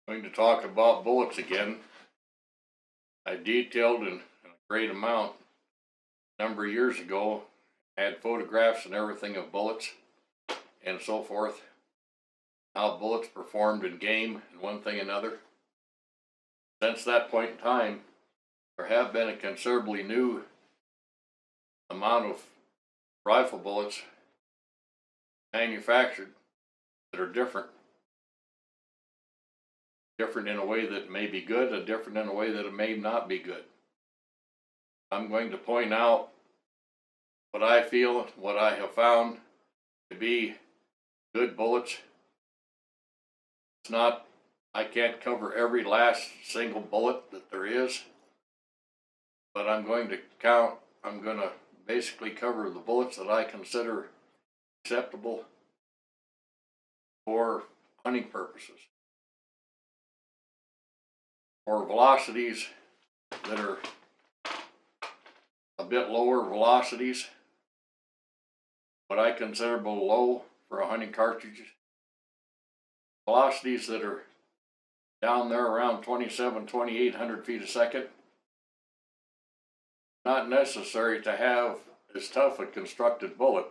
Going to talk about bullets again. I detailed in a great amount a number of years ago, had photographs and everything of bullets and so forth, how bullets performed in game and one thing another. Since that point in time, there have been a considerably new amount of rifle bullets manufactured that are different in a way that may be good, and different in a way that it may not be good. I'm going to point out what I feel, what I have found to be good bullets. It's not, I can't cover every last single bullet that there is, but I'm going to basically cover the bullets that I consider acceptable for hunting purposes, or velocities that are a bit lower velocities, what I consider below for a hunting cartridge. Velocities that are down there around 2,800 feet a second. Not necessary to have as tough a constructed bullet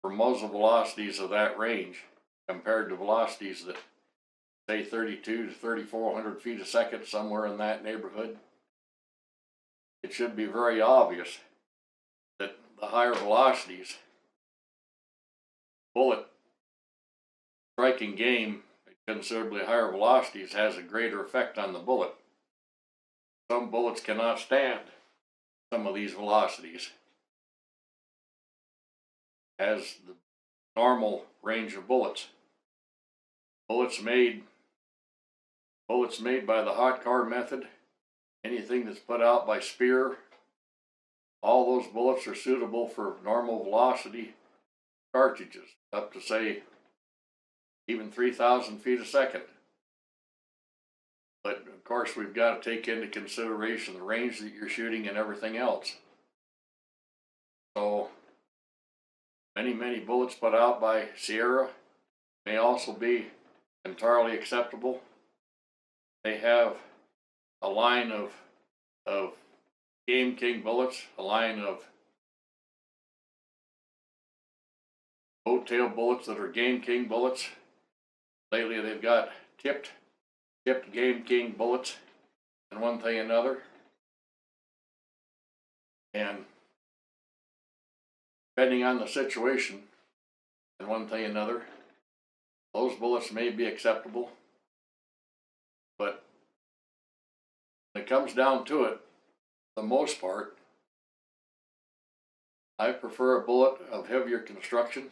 for muzzle velocities of that range compared to velocities that say 32 to 3,400 feet a second, somewhere in that neighborhood. It should be very obvious that the higher velocities bullet striking game at considerably higher velocities has a greater effect on the bullet. Some bullets cannot stand some of these velocities as the normal range of bullets. Bullets made by the hot car method, anything that's put out by Spear, all those bullets are suitable for normal velocity cartridges, up to say even 3,000 feet a second. But of course, we've got to take into consideration the range that you're shooting and everything else. So many bullets put out by Sierra may also be entirely acceptable. They have a line of Game King bullets, a line of boat tail bullets that are Game King bullets. Lately they've got tipped Game King bullets and one thing another. And depending on the situation and one thing another, those bullets may be acceptable. But when it comes down to it, for the most part, I prefer a bullet of heavier construction.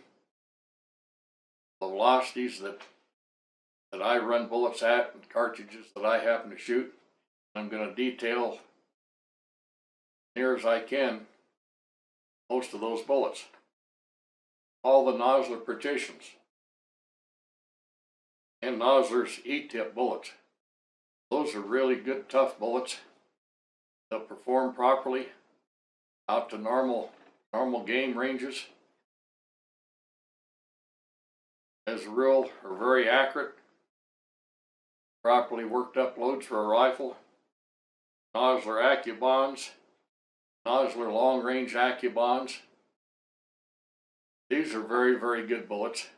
The velocities that I run bullets at and cartridges that I happen to shoot, I'm going to detail near as I can most of those bullets. All the Nosler Partitions and Nosler's E-tip bullets. Those are really good, tough bullets that perform properly out to normal game ranges. As a rule, are very accurate, properly worked up loads for a rifle. Nosler Accubonds, Nosler long range Accubonds. These are very good bullets.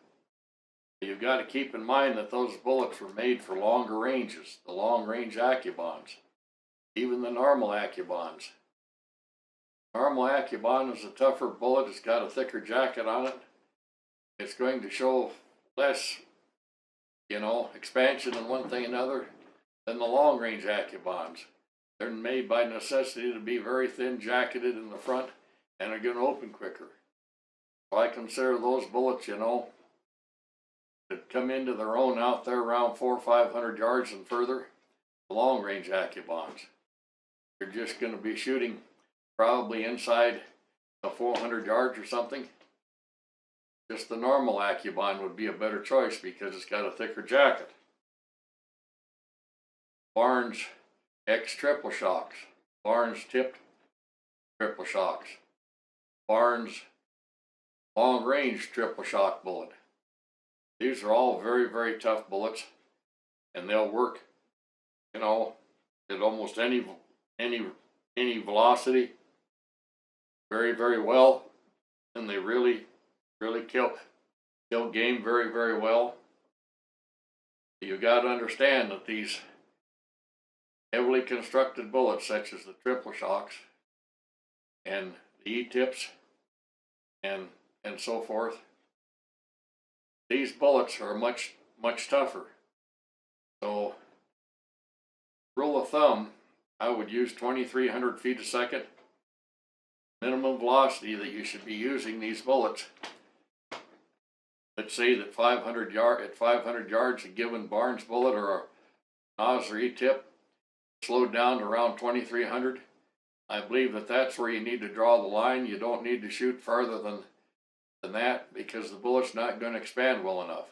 You've got to keep in mind that those bullets were made for longer ranges, the long range Accubonds, even the normal Accubonds. Normal Accubond is a tougher bullet, it's got a thicker jacket on it. It's going to show less, expansion and one thing another than the long range Accubonds. They're made by necessity to be very thin jacketed in the front and are going to open quicker. So I consider those bullets, that come into their own out there around 400 or 500 yards and further, the long range Accubonds. You're just going to be shooting probably inside of 400 yards or something. Just the normal Accubond would be a better choice because it's got a thicker jacket. Barnes X triple shocks, Barnes tipped triple shocks, Barnes long range triple shock bullet. These are all very tough bullets. and they'll work, you know, at almost any velocity very, very well, and they really kill game very, very well. You got to understand that these heavily constructed bullets, such as the triple shocks and the E-tips and so forth, these bullets are much tougher. So, rule of thumb, I would use 2,300 feet a second minimum velocity that you should be using these bullets. Let's say that at 500 yards, a given Barnes bullet or a Nosler E-tip slowed down to around 2,300. I believe that that's where you need to draw the line. You don't need to shoot farther than that, because the bullet's not going to expand well enough.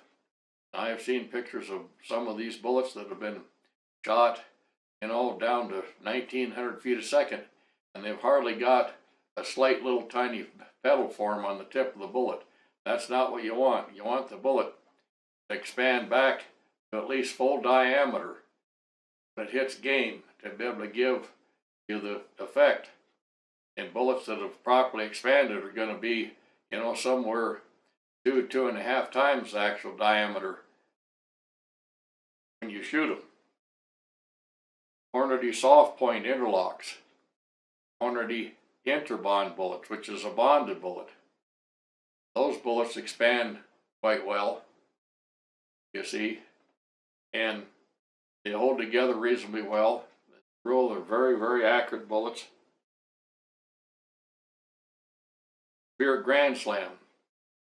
I have seen pictures of some of these bullets that have been shot, down to 1,900 feet a second, and they've hardly got a slight little tiny petal form on the tip of the bullet. That's not what you want. You want the bullet to expand back to at least full diameter when it hits game, to be able to give you the effect. And bullets that have properly expanded are going to be, somewhere 2.5 times the actual diameter when you shoot them. Hornady soft point interlocks, Hornady interbond bullets, which is a bonded bullet. Those bullets expand quite well, you see, and they hold together reasonably well. They're very, very accurate bullets. Spear Grand Slam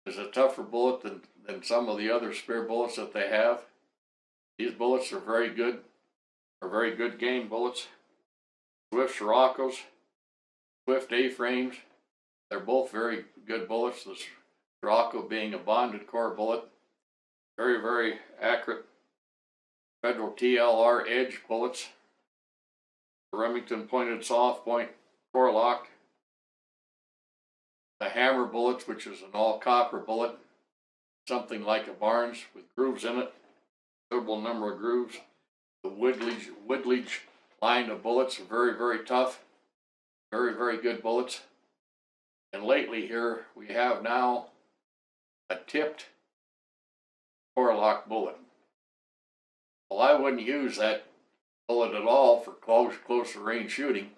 is a tougher bullet than some of the other spear bullets that they have. These bullets are very good game bullets. Swift Scirocco's, Swift A-frames, they're both very good bullets. The Scirocco being a bonded core bullet. Very, very accurate Federal TLR Edge bullets. The Remington pointed soft point core lock. The Hammer bullets, which is an all copper bullet, something like a Barnes with grooves in it, considerable number of grooves. The Woodledge line of bullets are very, very tough, very, very good bullets. And lately here we have now a tipped core lock bullet. Well, I wouldn't use that bullet at all for closer range shooting.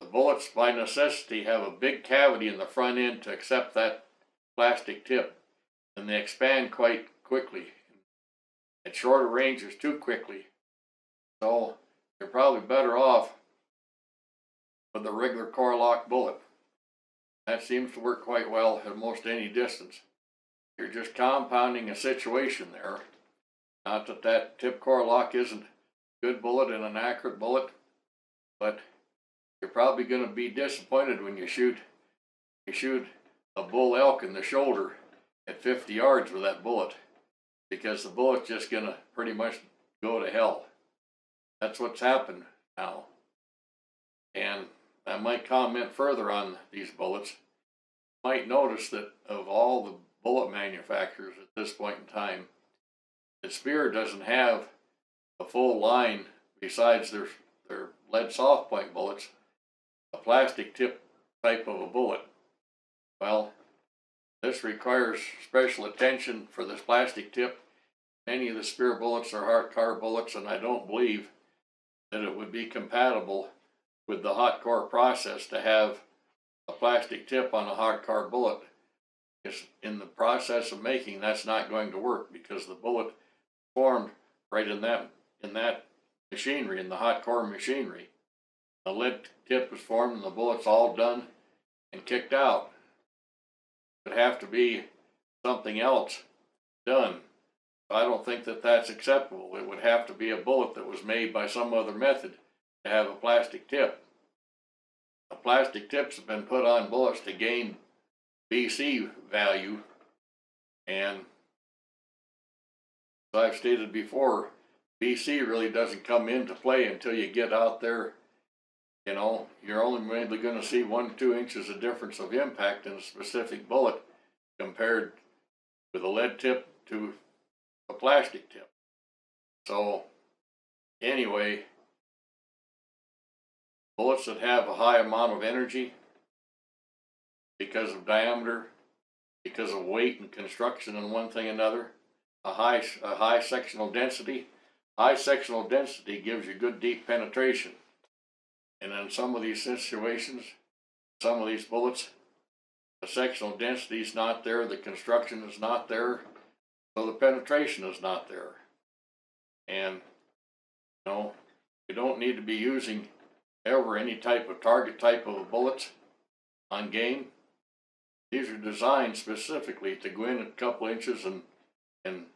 The bullets, by necessity, have a big cavity in the front end to accept that plastic tip, and they expand quite quickly. At shorter ranges too quickly. So you're probably better off with a regular core lock bullet. That seems to work quite well at most any distance. You're just compounding a situation there. Not that that tip core lock isn't a good bullet and an accurate bullet, but you're probably going to be disappointed when you shoot a bull elk in the shoulder at 50 yards with that bullet, because the bullet's just going to pretty much go to hell. That's what's happened now. And I might comment further on these bullets. You might notice that of all the bullet manufacturers at this point in time, the Spear doesn't have a full line besides their lead soft point bullets, a plastic tip type of a bullet. Well, this requires special attention for this plastic tip. Any of the Spear bullets are hot car bullets, and I don't believe that it would be compatible with the hot core process to have a plastic tip on a hot car bullet. Because in the process of making, that's not going to work, because the bullet formed right in that machinery, in the hot core machinery. The lead tip was formed and the bullet's all done and kicked out. It would have to be something else done. I don't think that that's acceptable. It would have to be a bullet that was made by some other method to have a plastic tip. The plastic tips have been put on bullets to gain BC value, and as I've stated before, BC really doesn't come into play until you get out there. You're only mainly going to see 1-2 inches of difference of impact in a specific bullet compared with a lead tip to a plastic tip. So anyway, bullets that have a high amount of energy because of diameter, because of weight and construction and one thing or another, a high sectional density. High sectional density gives you good deep penetration. And in some of these situations, some of these bullets, the sectional density is not there, the construction is not there, so the penetration is not there. And you don't need to be using ever any type of target type of bullets on game. These are designed specifically to go in a couple inches and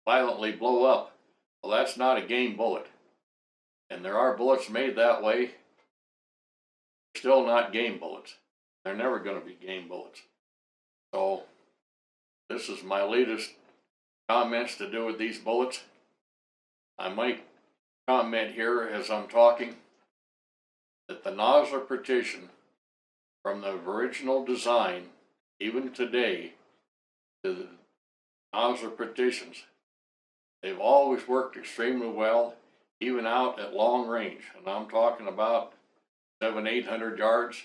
violently blow up. Well, that's not a game bullet. And there are bullets made that way. Still not game bullets. They're never going to be game bullets. So this is my latest comments to do with these bullets. I might comment here as I'm talking that the Nosler Partition, from the original design, even today, to the Nosler Partitions, they've always worked extremely well, even out at long range. And I'm talking about 700-800 yards.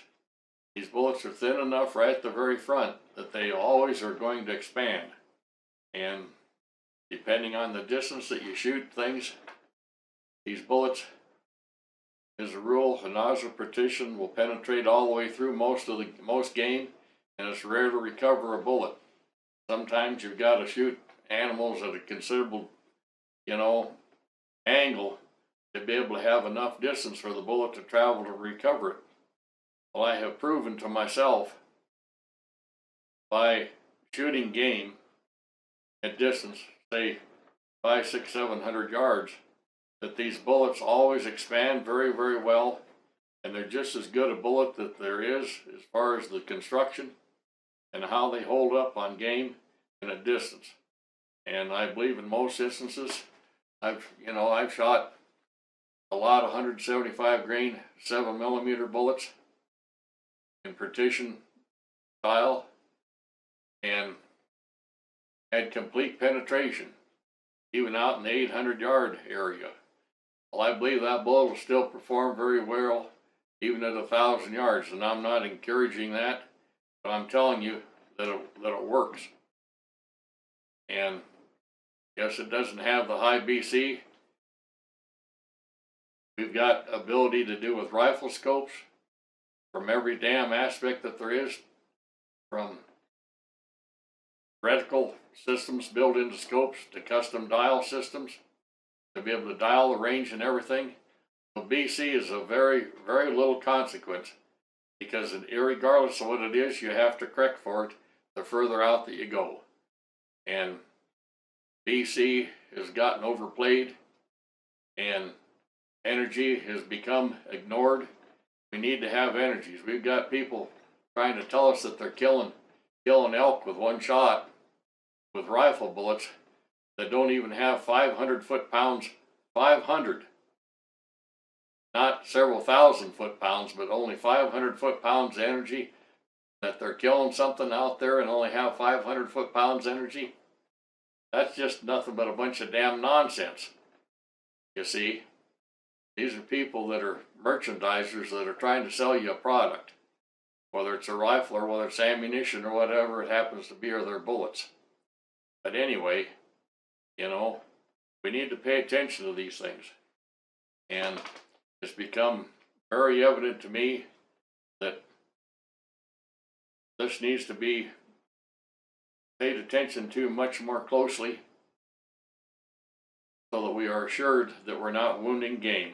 These bullets are thin enough right at the very front that they always are going to expand. And depending on the distance that you shoot things, these bullets, as a rule, a Nosler Partition will penetrate all the way through most game, and it's rare to recover a bullet. Sometimes you've got to shoot animals at a considerable, angle to be able to have enough distance for the bullet to travel to recover it. Well, I have proven to myself by shooting game at distance, say 500, 600, 700 yards, that these bullets always expand very, very well, and they're just as good a bullet that there is as far as the construction and how they hold up on game and at distance. And I believe in most instances, I've shot a lot of 175 grain 7mm bullets in partition style and had complete penetration, even out in the 800-yard area. Well, I believe that bullet will still perform very well, even at 1,000 yards, and I'm not encouraging that, but I'm telling you that it works. And yes, it doesn't have the high BC. We've got ability to do with rifle scopes from every damn aspect that there is, from reticle systems built into scopes to custom dial systems to be able to dial the range and everything. So BC is a very, very little consequence, because irregardless of what it is, you have to correct for it the further out that you go. And BC has gotten overplayed, and energy has become ignored. We need to have energies. We've got people trying to tell us that they're killing elk with one shot with rifle bullets that don't even have 500 foot-pounds, 500, not several thousand foot-pounds, but only 500 foot-pounds energy, that they're killing something out there and only have 500 foot-pounds energy. That's just nothing but a bunch of damn nonsense. You see, these are people that are merchandisers that are trying to sell you a product, whether it's a rifle or whether it's ammunition or whatever it happens to be, or their bullets. But anyway, we need to pay attention to these things. And it's become very evident to me that this needs to be paid attention to much more closely, so that we are assured that we're not wounding game.